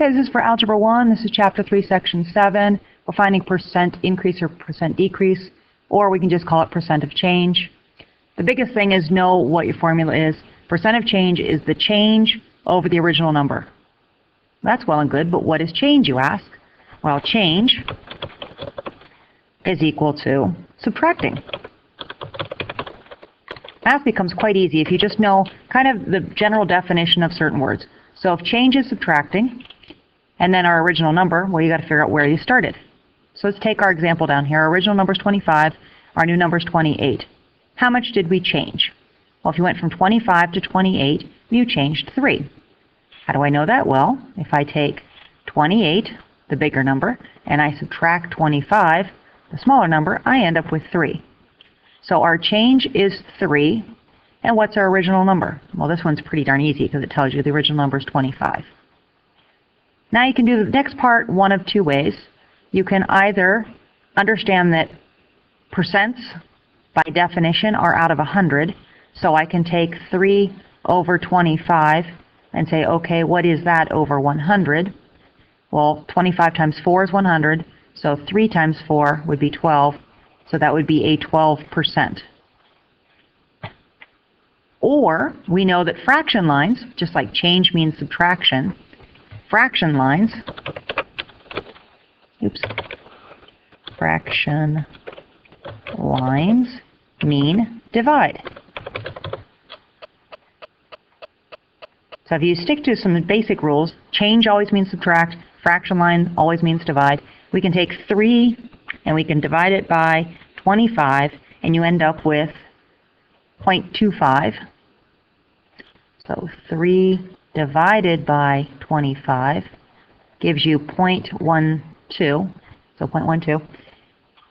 Okay, this is for Algebra 1. This is Chapter 3, Section 7. We're finding percent increase or percent decrease, or we can just call it percent of change. The biggest thing is know what your formula is. Percent of change is the change over the original number. That's well and good, but what is change, you ask? Well, change is equal to subtracting. Math becomes quite easy if you just know kind of the general definition of certain words. So if change is subtracting, and then our original number, well, you got to figure out where you started. So let's take our example down here. Our original number is 25. Our new number is 28. How much did we change? Well, if you went from 25 to 28, you changed 3. How do I know that? Well, if I take 28, the bigger number, and I subtract 25, the smaller number, I end up with 3. So our change is 3. And what's our original number? Well, this one's pretty darn easy because it tells you the original number is 25. Now you can do the next part one of two ways. You can either understand that percents, by definition, are out of 100. So I can take 3 over 25 and say, okay, what is that over 100? Well, 25 times 4 is 100. So 3 times 4 would be 12. So that would be a 12%. Or we know that fraction lines, just like change means subtraction, fraction lines mean divide. So if you stick to some basic rules, change always means subtract, fraction line always means divide. We can take 3 and we can divide it by 25, and you end up with 0.25. So 3 divided by 25 gives you 0.12. So 0.12.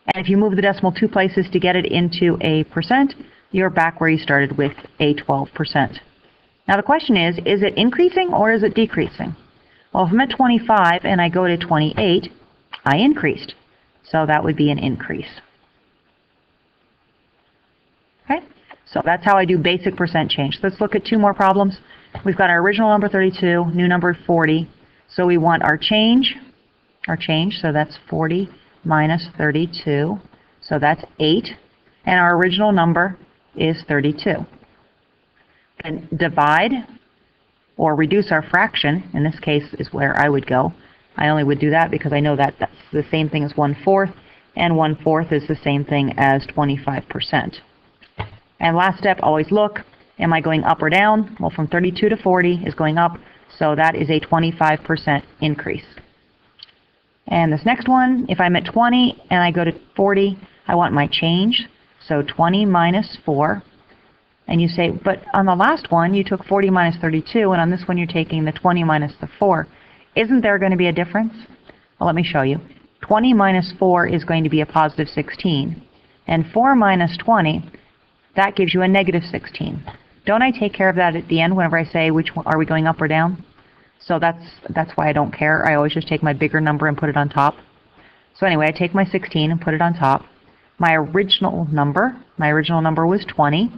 And if you move the decimal 2 places to get it into a percent, you're back where you started with a 12%. Now the question is it increasing or is it decreasing? Well, if I'm at 25 and I go to 28, I increased. So that would be an increase. Okay? So that's how I do basic percent change. Let's look at 2 more problems. We've got our original number 32, new number 40. So we want our change, so that's 40 minus 32. So that's 8. And our original number is 32. And divide or reduce our fraction, in this case is where I would go. I only would do that because I know that that's the same thing as 1/4, and 1/4 is the same thing as 25%. And last step, always look, am I going up or down? Well, from 32 to 40 is going up, so that is a 25% increase. And this next one, if I'm at 20 and I go to 40, I want my change. So 20 minus 4. And you say, but on the last one, you took 40 minus 32, and on this one, you're taking the 20 minus the 4. Isn't there going to be a difference? Well, let me show you. 20 minus 4 is going to be a positive 16. And 4 minus 20, that gives you a negative 16. Don't I take care of that at the end whenever I say which one, are we going up or down? So that's why I don't care. I always just take my bigger number and put it on top. So anyway, I take my 16 and put it on top. My original number was 20.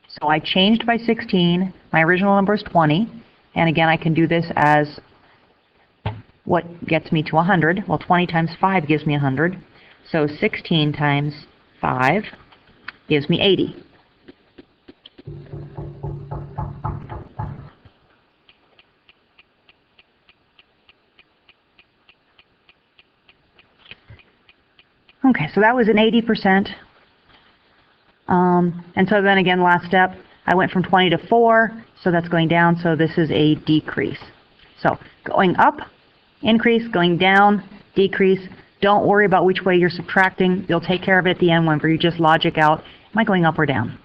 So I changed by 16. My original number is 20. And again, I can do this as what gets me to 100. Well, 20 times 5 gives me 100. So 16 times 5 gives me 80. Okay, so that was an 80%. And so then again, last step, I went from 20 to 4, so that's going down, so this is a decrease. So going up, increase, going down, decrease. Don't worry about which way you're subtracting. You'll take care of it at the end whenever you just logic out, am I going up or down?